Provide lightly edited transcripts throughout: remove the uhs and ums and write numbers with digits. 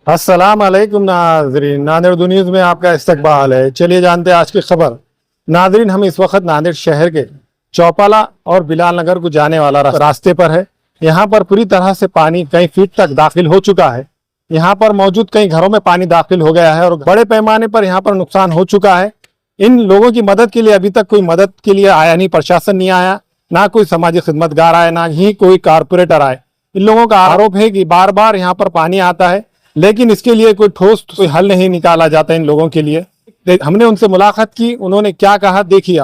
अस्सलाम वालेकुम नाज़रीन, नांदेड़ न्यूज़ में आपका इस्तकबाल है। चलिए जानते हैं आज की खबर। नाज़रीन, हम इस वक्त नांदेड़ शहर के चौपाला और बिलाल नगर को जाने वाला रास्ते पर है। यहाँ पर पूरी तरह से पानी कई फीट तक दाखिल हो चुका है। यहाँ पर मौजूद कई घरों में पानी दाखिल हो गया है और बड़े पैमाने पर यहाँ पर नुकसान हो चुका है। इन लोगों की मदद के लिए अभी तक कोई मदद के लिए आया नहीं, प्रशासन नहीं आया, ना कोई समाजी खिदमतगार आए, ना ही कोई कारपोरेटर आए। इन लोगों का आरोप है कि बार बार यहाँ पर पानी आता है, लेकिन इसके लिए कोई ठोस कोई हल नहीं निकाला जाता इन लोगों के लिए। हमने उनसे मुलाकात की, उन्होंने क्या कहा देखिए।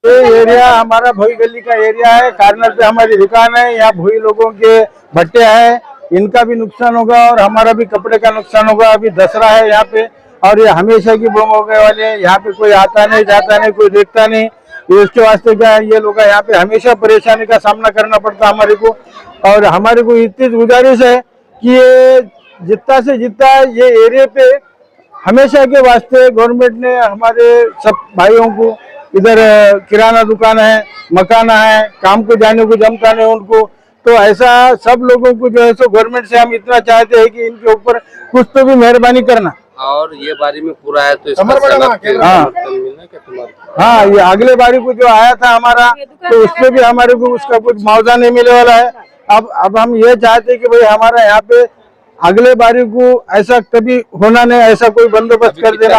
ये एरिया हमारा भोई गली का एरिया है। कार्नर पे हमारी दुकान है। यहाँ भोई लोगों के भट्टे हैं, इनका भी नुकसान होगा और हमारा भी कपड़े का नुकसान होगा। अभी दसरा है यहाँ पे और ये हमेशा की बम होने वाले हैं। यहाँ पे कोई आता नहीं, जाता नहीं, कोई देखता नहीं। इसके वास्ते क्या है, ये लोग यहाँ पे हमेशा परेशानी का सामना करना पड़ता है हमारे को। और हमारे को इतनी गुजारिश है कि ये जितना से जितना ये एरिया पे हमेशा के वास्ते गवर्नमेंट ने हमारे सब भाइयों को, इधर किराना दुकान है, मकान है, काम को जाने को जमता नहीं उनको, तो ऐसा सब लोगों को जो है सो गवर्नमेंट से हम इतना चाहते हैं कि इनके ऊपर कुछ तो भी मेहरबानी करना। और ये बारी में पूरा है तो हाँ, ये अगले बारी को जो आया था हमारा, तो उसमें भी हमारे को उसका कुछ मुआवजा नहीं मिलने वाला है। अब हम ये चाहते हैं कि भाई हमारा यहाँ पे अगले बारी को ऐसा कभी होना नहीं, ऐसा कोई बंदोबस्त कर देना।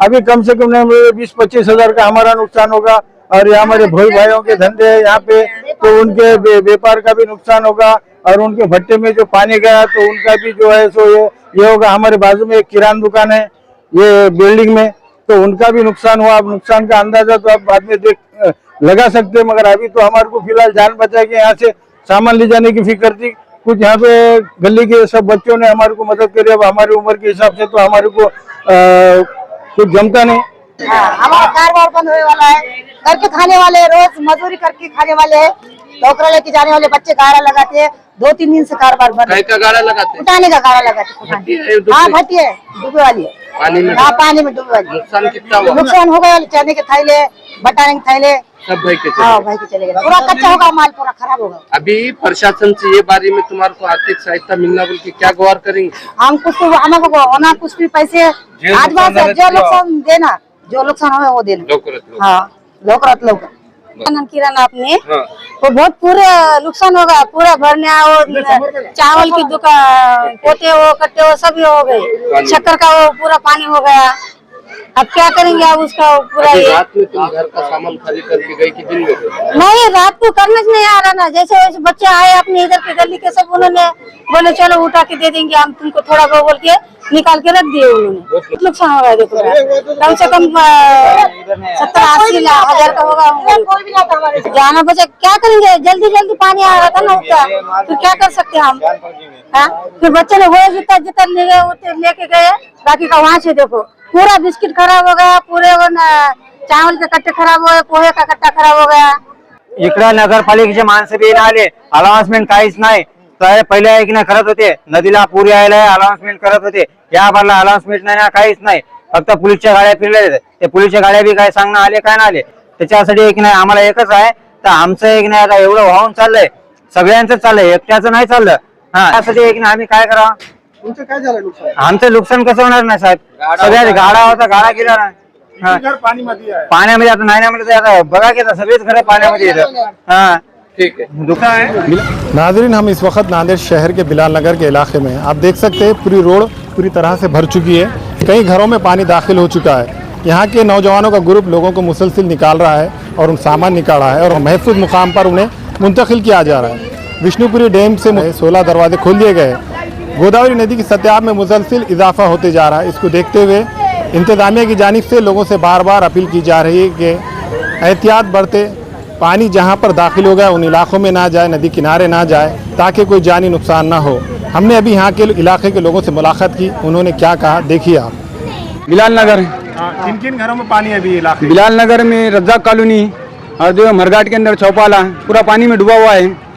अभी कम से कम 20-25 हजार का हमारा नुकसान होगा। और ये हमारे भाई भाइयों के धंधे हैं यहाँ पे, तो उनके व्यापार का भी नुकसान होगा। और उनके भट्टे में जो पानी गया तो उनका भी जो है सो ये होगा। हमारे बाजू में एक किराना दुकान है ये बिल्डिंग में, तो उनका भी नुकसान हुआ। अब नुकसान का अंदाजा तो आप बाद में लगा सकते हैं, मगर अभी तो हमारे को फिलहाल जान बचा के यहाँ से सामान ले जाने की फिक्र थी। कुछ यहाँ पे गली के सब बच्चों ने हमारे को मदद करी। अब हमारी उम्र के हिसाब से तो हमारे को कुछ जमता नहीं। हमारा कारोबार बंद होने वाला है। करके खाने वाले, रोज मजदूरी करके खाने वाले हैं, नौकरी लेके जाने वाले बच्चे गाड़ा लगाते हैं। 2-3 दिन से कारोबार बंद है। का गाड़ा लगाते, उठाने का गाड़ा लगाते हैं। हाँ, भट्टी है, डूबे वाली है, पानी में। हाँ, पानी में डूबे वाली है। नुकसान कितना हुआ? नुकसान हो गया, चने के थैले, बटाने के थैले सब भाई के हाँ भाई के चले गए। पूरा कच्चा होगा, माल पूरा खराब होगा। अभी प्रशासन से ये बारी में तुम्हारे को आर्थिक सहायता मिलना बोल के क्या गुहार करेंगे? हम कुछ तो हमको होना, कुछ भी पैसे आज बात जो नुकसान देना, जो नुकसान हो वो देना। हाँ, लोकरत लोग किराना अपने तो बहुत पूरा नुकसान होगा। पूरा भरने और चावल की दुकान, पोते हो, कट्टे हो, सब हो गए। शक्कर का वो पूरा पानी हो गया। अब क्या करेंगे अब उसका पूरा। रात में तुम घर का सामान खाली करके गई कि दिन में? नहीं, रात को करने से नहीं आ रहा ना। जैसे वैसे बच्चे आए अपने इधर के गली के सब, उन्होंने बोले चलो उठा के दे देंगे हम तुमको, थोड़ा बहुत बोल के निकाल के रख दिए उन्होंने। नुकसान हो रहा है देखो, कम से कम 70-80 हजार का होगा। जाना बचा, क्या करेंगे? जल्दी जल्दी पानी आ रहा था ना उठा, तो क्या कर सकते हम। फिर बच्चे ने वो जितना जितना ले गए उतने लेके गए, बाकी का वहाँ से देखो पूरा बिस्किट खराब हो गया, पूरे चावल के कट्टे खराब हो गए, पोहे का कट्टा खराब हो गया। इकडं नगरपालिकेचे माणसं बी आले, अनाउन्समेंट काहीच नाही। तर पहिले एक ना करत होते, नदीला पूर यायला अनाउन्समेंट करत होते, या बारला अनाउन्समेंट नाही ना, काहीच नाही। फक्त पोलीसच्या गाड्या फिरले, ते पोलीसच्या गाड्या बी काय सांगणं आले काय ना आले। त्याच्यासाठी एक नाही, आम्हाला एकच आहे, तर आमचं एक नाही आता एवढं वाहून चाललंय, सगळ्यांचं चाललंय, एकट्याचं नाही चाललं। हा, त्यासाठी एक ना आम्ही काय करावं? तुमचं काय झालं नुकसान? आमचं नुकसान कसं होणार नाही साहेब? सगळ्या गाडा होता, गाडा गेला ना। पाणीमध्ये आहे, पाण्यामध्ये आता नाही म्हणजे आता बघा की सगळेच घर पाण्यामध्ये येतात। हाँ, ठीक है। दुकान है। नाज़रीन, हम इस वक्त नांदेड़ शहर के बिलाल नगर के इलाके में, आप देख सकते हैं पूरी रोड पूरी तरह से भर चुकी है। कई घरों में पानी दाखिल हो चुका है। यहाँ के नौजवानों का ग्रुप लोगों को मुसलसिल निकाल रहा है और उन सामान निकाल रहा है और महफूज मुकाम पर उन्हें मुंतकिल किया जा रहा है। विष्णुपुरी डैम से 16 दरवाजे खोल दिए गए। गोदावरी नदी की सतह में मुसलसिल इजाफा होते जा रहा है। इसको देखते हुए इंतजामिया की जानिब से लोगों से बार बार अपील की जा रही है कि एहतियात बरते, पानी जहां पर दाखिल हो गया उन इलाकों में ना जाए, नदी किनारे ना जाए, ताकि कोई जानी नुकसान ना हो। हमने अभी यहाँ के इलाके के लोगों से मुलाकात की, उन्होंने क्या कहा देखिए आप। बिलाल नगर, किन किन घरों में पानी है अभी इलाके? बिलाल नगर में रज्जाक कॉलोनी और जो मरघाट के अंदर चौपाला पूरा पानी में डूबा हुआ है।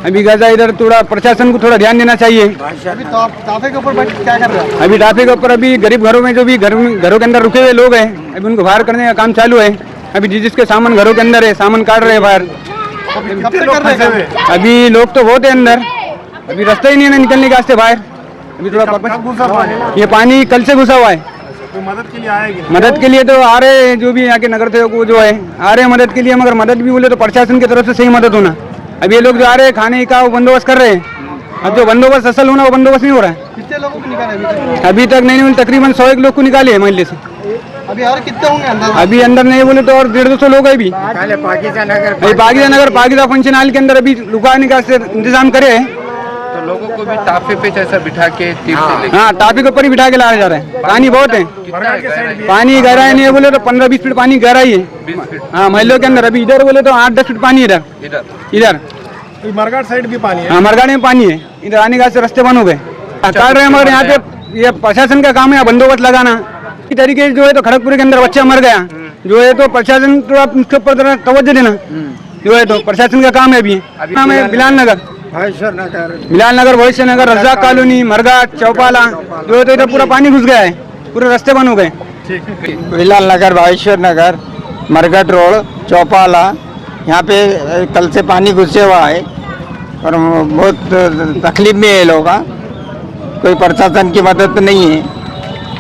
अभी गजा इधर थोड़ा प्रशासन को थोड़ा ध्यान देना चाहिए। अभी टाफे के ऊपर क्या कर रहे हैं? अभी टाफे के ऊपर अभी गरीब घरों में जो भी घरों के अंदर रुके हुए लोग हैं, अभी उनको बाहर करने का काम चालू है। अभी जिसके सामान घरों के अंदर है, सामान काट रहे हैं बाहर। कब से कर रहे हैं? अभी लोग तो बहुत है अंदर, अभी रास्ता ही नहीं है निकलने के वास्ते बाहर। अभी थोड़ा कब घुसा पानी? ये पानी कल से घुसा हुआ है। तो मदद के लिए आएगी? मदद के लिए तो आ रहे हैं, जो भी यहाँ के नगर सेवक जो है आ रहे हैं मदद के लिए, मगर मदद भी बोले तो प्रशासन की तरफ से सही मदद होना। अब ये लोग जो आ रहे हैं खाने का वो बंदोबस्त कर रहे हैं, अब जो बंदोबस्त असल होना वो बंदोबस्त नहीं हो रहा है। कितने लोगों को निकाले अभी तक नहीं, तकरीबन 100 लोग को निकाले हैं महल्ले से। अभी और कितने होंगे अंदर? अभी अंदर नहीं बोले तो और 150 लोग है। अभी पाकिजा नगर पाकिजा फंक्शन हॉल के अंदर अभी लुकाने का इंतजाम करे हैं। तो लोगों को भी टाफे पे जैसा बिठा के टीप से लेके हाँ, टापी के ऊपर ही बिठा के लाया जा रहा है। पानी बहुत है, कितना है? पानी गहरा नहीं है बोले तो 15-20 फीट पानी गहरा ही है। 20 फीट हाँ, महल्लों के अंदर अभी इधर बोले तो 8-10 फीट पानी है इधर। इधर मरघाट साइड भी पानी है? हाँ, मरगाड़ी में पानी है। इधर आने का से रास्ते बंद हो गए, काट रहे हैं। मगर यहाँ पे ये प्रशासन का काम है बंदोबस्त लगाना। इस तरीके से जो है तो खड़गपुर के अंदर बच्चा मर गया, जो है तो प्रशासन तो आप उसके ऊपर तवज्जो देना, जो है तो प्रशासन का काम है। अभी नाम है बिलाल नगर, भविष्य नगर, रजाक कॉलोनी, मरघाट, चौपाला, जो है तो इधर पूरा पानी घुस गया है, पूरे रास्ते बंद हो गए। बिलाल नगर, भावेश्वर नगर, मरघट रोड, चौपाला, यहाँ पे कल से पानी घुसे हुआ है और बहुत तकलीफ में है लोग। कोई प्रशासन की मदद नहीं है।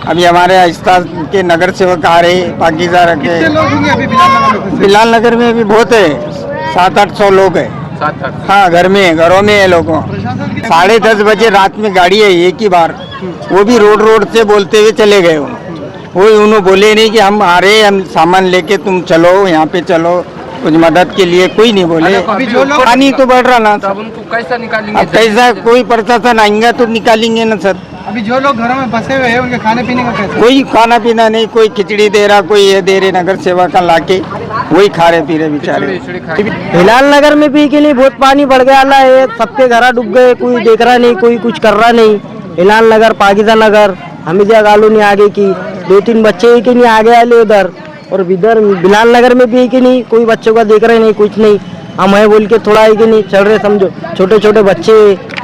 अभी हमारे आहिस्ता के नगर सेवक आ रहे पाकिजा रखे। कितने लोग होंगे अभी बिलाल नगर में भी बहुत है, 700-800 लोग है। 7-8 हाँ, घरों में है लोगों। 10:30 बजे रात में गाड़ी है एक ही बार, वो भी रोड से बोलते हुए चले गए। वो उन्होंने बोले नहीं कि हम आ रहे हैं, हम सामान लेके तुम चलो, यहाँ पे चलो, कुछ मदद के लिए कोई नहीं बोले। अभी जो लोग पानी तो बढ़ रहा ना, तब उनको कैसा निकालेंगे? अब कैसा कोई प्रशासन आएंगे तो निकालेंगे ना सर। अभी जो लोग घरों में बसे हुए हैं उनके खाने पीने का कैसे? कोई खाना पीना नहीं, कोई खिचड़ी दे रहा, कोई ये दे रहे, नगर सेवा का लाके वही खा रहे पी रहे बेचारे। हिलाल नगर में भी के लिए बहुत पानी बढ़ गया है, सबके घर डूब गए, कोई देख रहा नहीं, कोई कुछ कर रहा नहीं। हिलाल नगर, पाकिजा नगर, हमीदिया कॉलोनी आगे की 2-3 बच्चे ही के नहीं आगे आए उधर, और इधर बिलाल नगर में भी है कि नहीं, कोई बच्चों का देख रहे नहीं, कुछ नहीं। हम है बोल के थोड़ा है कि नहीं चल रहे, समझो छोटे छोटे बच्चे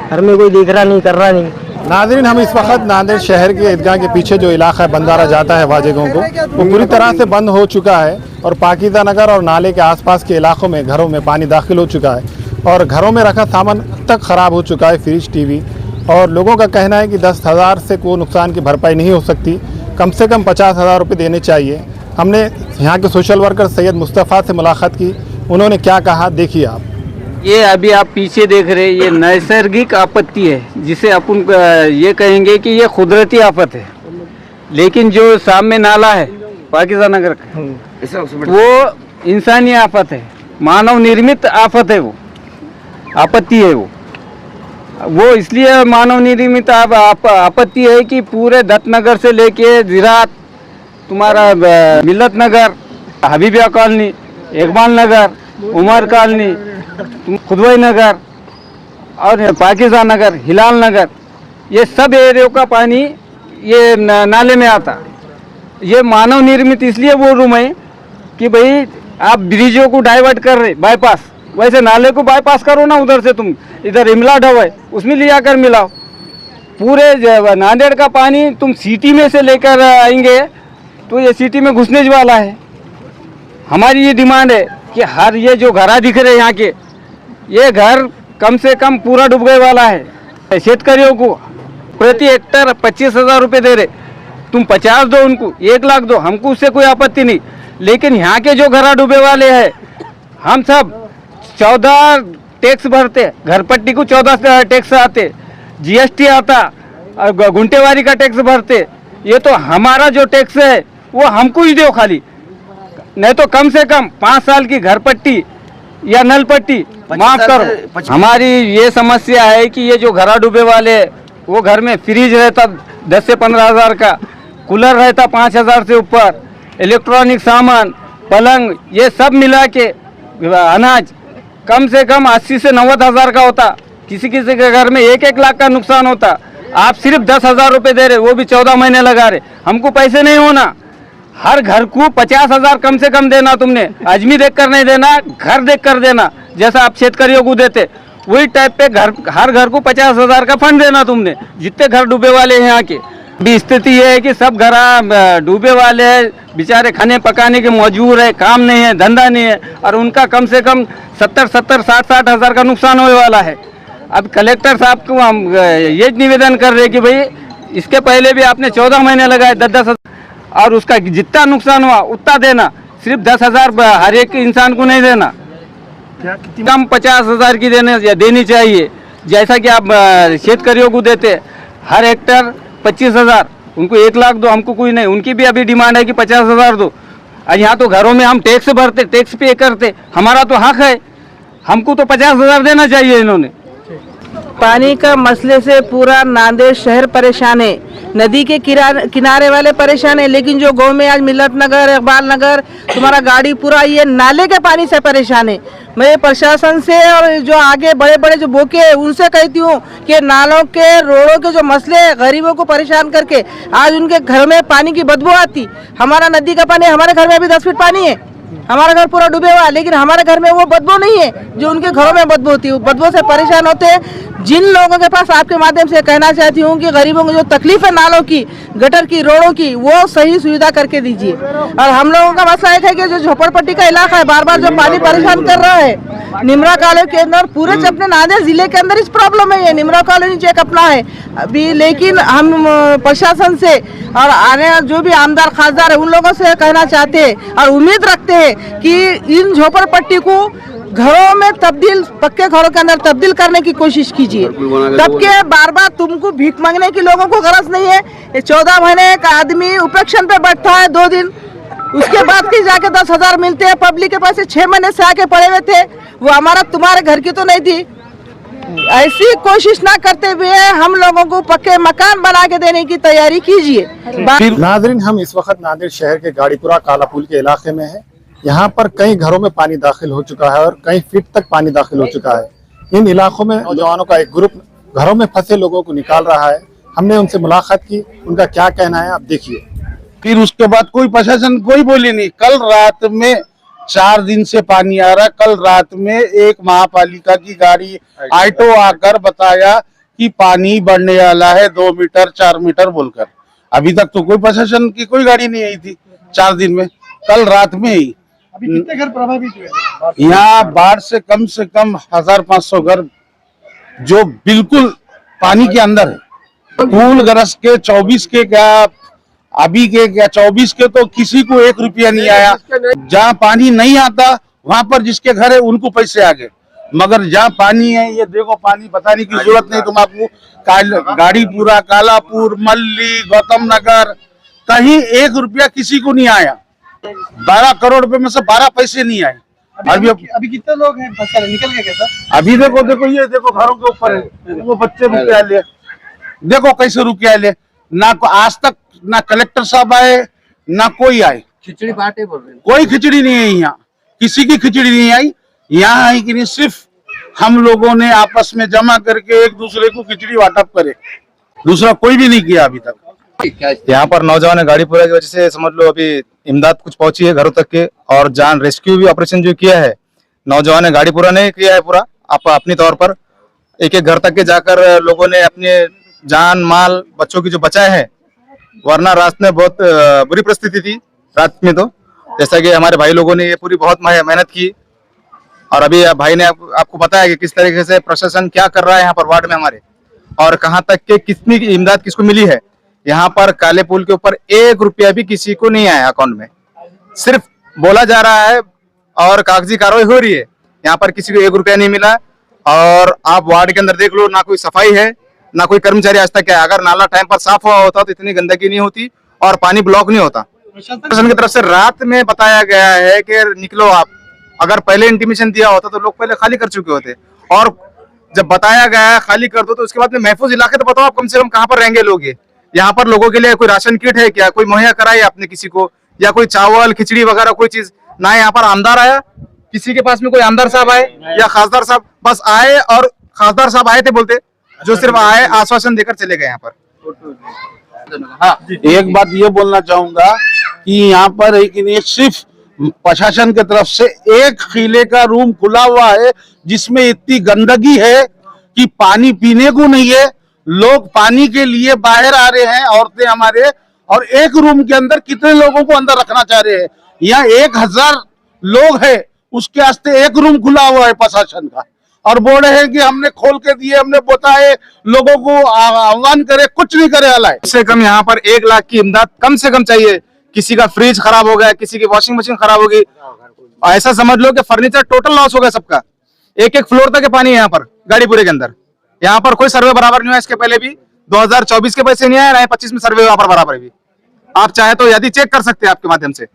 घर में, कोई देख रहा नहीं, कर रहा नहीं। नाज़रीन, हम इस वक्त नांदेड़ शहर के ईदगाह के पीछे जो इलाका है बंजारा जाता है वाजेगांव को, वो पूरी तरह से बंद हो चुका है और पाकिजा नगर और नाले के आसपास के इलाकों में घरों में पानी दाखिल हो चुका है और घरों में रखा सामान तक ख़राब हो चुका है, फ्रिज, टीवी। और लोगों का कहना है कि 10,000 से कोई नुकसान की भरपाई नहीं हो सकती, कम से कम 50,000 रुपये देने चाहिए। हमने यहाँ के सोशल वर्कर सैयद मुस्तफ़ा से मुलाकात की, उन्होंने क्या कहा देखिए आप। ये अभी आप पीछे देख रहे हैं, ये नैसर्गिक आपत्ति है, जिसे अपन ये कहेंगे कि ये कुदरती आफत है। लेकिन जो सामने नाला है पाकिजा नगर का, वो इंसानी आफत है, मानव निर्मित आफत है, वो आपत्ति है। वो इसलिए मानव निर्मित आपत्ति है कि पूरे दत्तनगर से लेके जिरात, तुम्हारा मिल्लत नगर, हबीबिया कॉलोनी, इकबाल नगर, उमर कॉलोनी, खुदवई नगर और पाकिजा नगर, हिलाल नगर, ये सब एरियो का पानी ये नाले में आता। ये मानव निर्मित इसलिए बोल रहा हूँ मैं कि भाई आप ब्रिजों को डाइवर्ट कर रहे बाईपास, वैसे नाले को बाईपास करो ना, उधर से तुम इधर इमला ढव है उसमें लिया कर मिलाओ। पूरे नांदेड़ का पानी तुम सिटी में से लेकर आएंगे तो ये सिटी में घुसने वाला है। हमारी ये डिमांड है कि हर ये जो घरा दिख रहे यहाँ के, ये घर कम से कम पूरा डूब गए वाला है। शेतकरियों को प्रति हेक्टर 25,000 रुपये दे रहे, तुम 50 दो, उनको 1 लाख दो, हमको उससे कोई आपत्ति नहीं। लेकिन यहाँ के जो घरा डूबे वाले हैं, हम सब 14 टैक्स भरते, घर पट्टी को 14 टैक्स आते, GST आता और गुंटेवारी का टैक्स भरते। ये तो हमारा जो टैक्स है वो हमको ही दो खाली, नहीं तो कम से कम 5 साल की घर पट्टी या नल पट्टी माफ करो। हमारी ये समस्या है कि ये जो घरा डूबे वाले, वो घर में फ्रिज रहता 10 से 15,000 का, कूलर रहता 5,000 से ऊपर, इलेक्ट्रॉनिक सामान, पलंग, ये सब मिला के अनाज कम से कम 80 से 90,000 का होता। किसी किसी के घर में 1-1 लाख का नुकसान होता। आप सिर्फ 10,000 रुपये दे रहे, वो भी 14 महीने लगा रहे। हमको पैसे नहीं होना, हर घर को 50,000 कम से कम देना। तुमने आदमी देख कर नहीं देना, घर देख कर देना, जैसा आप शेतकरियों को देते वही टाइप पे हर घर को 50,000 का फंड देना तुमने, जितने घर डूबे वाले हैं यहाँ के। अभी स्थिति ये है कि सब घर डूबे वाले हैं, बेचारे खाने पकाने के मजबूर है, काम नहीं है, धंधा नहीं है, और उनका कम से कम 70-60 हज़ार का नुकसान होने वाला है। अब कलेक्टर साहब को हम ये निवेदन कर रहे हैं कि भाई इसके पहले भी आपने 14 महीने लगाए 10-10 और उसका जितना नुकसान हुआ उतना देना, सिर्फ 10,000 हर एक इंसान को नहीं देना, कम 50,000 की देनी चाहिए। जैसा कि आप शेतकरियों को देते हर हेक्टर 25,000, उनको 1 लाख दो, हमको कोई नहीं। उनकी भी अभी डिमांड है कि 50,000 दो। और यहाँ तो घरों में हम टैक्स भरते, टैक्स पे करते, हमारा तो हक है, हमको तो 50,000 देना चाहिए इन्होंने। पानी का मसले से पूरा नांदेड़ शहर परेशान है, नदी के किनारे वाले परेशान है, लेकिन जो गांव में आज मिलत नगर, इकबाल नगर, तुम्हारा गाड़ी पूरा ये नाले के पानी से परेशान है। मैं प्रशासन से और जो आगे बड़े बड़े जो बोके हैं उनसे कहती हूँ कि नालों के रोडों के जो मसले हैं, गरीबों को परेशान करके आज उनके घर में पानी की बदबू आती। हमारा नदी का पानी, हमारे घर में अभी 10 फीट पानी है, हमारा घर पूरा डूबे हुआ है, लेकिन हमारे घर में वो बदबू नहीं है जो उनके घरों में बदबू होती है। बदबू से परेशान होते हैं। जिन लोगों के पास आपके माध्यम से कहना चाहती हूँ कि गरीबों को जो तकलीफ है नालों की, गटर की, रोडों की, वो सही सुविधा करके दीजिए। और हम लोगों का मसला एक है कि जो झोपड़पट्टी का इलाका है, बार बार जो पानी परेशान कर रहा है, निमरा कॉलोनी के अंदर, पूरे अपने नांदेड़ जिले के अंदर इस प्रॉब्लम है। ये निमरा कॉलोनी जो एक अपना है अभी, लेकिन हम प्रशासन से और आने जो भी आमदार खासदार है उन लोगों से कहना चाहते हैं और उम्मीद रखते हैं कि इन झोपड़पट्टी को घरों में तब्दील, पक्के घरों के अंदर तब्दील करने की कोशिश कीजिए। तब के बार बार तुमको भीख मांगने की लोगों को गरज नहीं है। ये 14 महीने एक आदमी उपेक्षण पे बैठा है 2 दिन, उसके बाद की जाके 10,000 मिलते हैं। पब्लिक के पास 6 महीने से आके पड़े हुए थे, वो हमारा तुम्हारे घर की तो नहीं थी। ऐसी कोशिश ना करते हुए हम लोगों को पक्के मकान बना के देने की तैयारी कीजिए। नाजरीन, हम इस वक्त नांदेड़ शहर के गाड़ीपुरा काला पुल के इलाके में है। यहाँ पर कई घरों में पानी दाखिल हो चुका है और कई फीट तक पानी दाखिल हो चुका है। इन इलाकों में नौजवानों का एक ग्रुप घरों में फंसे लोगों को निकाल रहा है। हमने उनसे मुलाकात की, उनका क्या कहना है आप देखिए। फिर उसके बाद कोई प्रशासन कोई बोली नहीं। कल रात में 4 दिन से पानी आ रहा। कल रात में एक महापालिका की गाड़ी ऑटो आकर बताया कि पानी बढ़ने वाला है 2 मीटर 4 मीटर बोलकर। अभी तक तो कोई प्रशासन की कोई गाड़ी नहीं आई थी 4 दिन में, कल रात में ही। अभी कितने घर प्रभावित हुए? यहाँ बाढ़ से कम 1,500 घर जो बिल्कुल पानी के अंदर है। फूल गरस के 24 के क्या, अभी के क्या 24 के तो किसी को 1 रुपया नहीं आया। जहाँ पानी नहीं आता वहां पर जिसके घर है उनको पैसे आ गए, मगर जहाँ पानी है, ये देखो पानी बताने की जरूरत नहीं तुम आपको। गाड़ीपुरा, कालापुर, मल्ली, गौतम नगर, कहीं 1 रुपया किसी को नहीं आया। 12 करोड़ रुपए में से 12 पैसे नहीं आए। अभी कितने लोग हैं फंसे, निकल गए कैसा? अभी देखो ये देखो घरों के ऊपर है, वो बच्चे रुके आए, देखो कैसे रुके आए। ना आज तक ना कलेक्टर साहब आए ना कोई आए। खिचड़ी बांटे बोल रहे हैं। कोई खिचड़ी नहीं है यहाँ, किसी की खिचड़ी नहीं आई। यहाँ है कि नहीं, सिर्फ हम लोगों ने आपस में जमा करके एक दूसरे को खिचड़ी वाटप करे, दूसरा कोई भी नहीं किया अभी तक। यहाँ पर नौजवान गाड़ीपुरा की वजह से समझ लो अभी इमदाद कुछ पहुंची है घरों तक के, और जान रेस्क्यू भी ऑपरेशन जो किया है नौजवान गाड़ीपुरा ने किया है पूरा अपनी तौर पर। एक एक घर तक के जाकर लोगों ने अपने जान माल बच्चों की जो बचाए हैं, वरना रास्ते में बहुत बुरी परिस्थिति थी रात में। तो जैसा कि हमारे भाई लोगों ने ये पूरी बहुत मेहनत की, और अभी भाई ने आपको पता है कि किस तरीके से प्रशासन क्या कर रहा है यहाँ पर वार्ड में हमारे, और कहाँ तक के कितनी इमदाद किसको मिली है। यहाँ पर काले पुल के ऊपर 1 रुपया भी किसी को नहीं आया अकाउंट में, सिर्फ बोला जा रहा है और कागजी कार्रवाई हो रही है। यहाँ पर किसी को 1 रुपया नहीं मिला। और आप वार्ड के अंदर देख लो, ना कोई सफाई है ना कोई कर्मचारी आज तक है। अगर नाला टाइम पर साफ हुआ होता तो इतनी गंदगी नहीं होती और पानी ब्लॉक नहीं होता। प्रशासन की तरफ से रात में बताया गया है कि निकलो आप, अगर पहले इंटीमेशन दिया होता तो लोग पहले खाली कर चुके होते, और जब बताया गया खाली कर दो तो उसके बाद में महफूज इलाके तो बताओ आप कम से कम कहाँ पर रहेंगे लोग। ये यहाँ पर लोगों के लिए कोई राशन किट है क्या, कोई मुहैया कराई आपने किसी को, या कोई चावल खिचड़ी वगैरह कोई चीज ना। यहाँ पर आमदार आया, किसी के पास में कोई आमदार साहब आए या खासदार साहब बस आए, और खासदार साहब आए थे बोलते, जो सिर्फ आए आश्वासन देकर चले गए यहाँ पर। हाँ, एक बात ये बोलना चाहूंगा कि यहाँ पर है कि नहीं, सिर्फ प्रशासन की तरफ से एक खिले का रूम खुला हुआ है जिसमें इतनी गंदगी है कि पानी पीने को नहीं है। लोग पानी के लिए बाहर आ रहे हैं, औरतें हमारे, और एक रूम के अंदर कितने लोगों को अंदर रखना चाह रहे हैं। यहाँ 1,000 लोग हैं, उसके वास्ते एक रूम खुला हुआ है प्रशासन का, और बोल रहे हैं कि हमने खोल के दिए, हमने बताए, लोगों को आह्वान करे, कुछ नहीं करे वाला है। इससे कम यहाँ पर 1 लाख की इमदाद कम से कम चाहिए। किसी का फ्रिज खराब हो गया, किसी की वॉशिंग मशीन खराब होगी, ऐसा समझ लो कि फर्नीचर टोटल लॉस हो गया सबका। एक फ्लोर तक के पानी है यहाँ पर गाड़ीपुरे के अंदर। यहाँ पर कोई सर्वे बराबर नहीं हुआ। इसके पहले भी 2024 के पैसे नहीं आए, 25 में सर्वे यहाँ पर बराबर भी। आप चाहे तो यदि चेक कर सकते हैं आपके माध्यम से।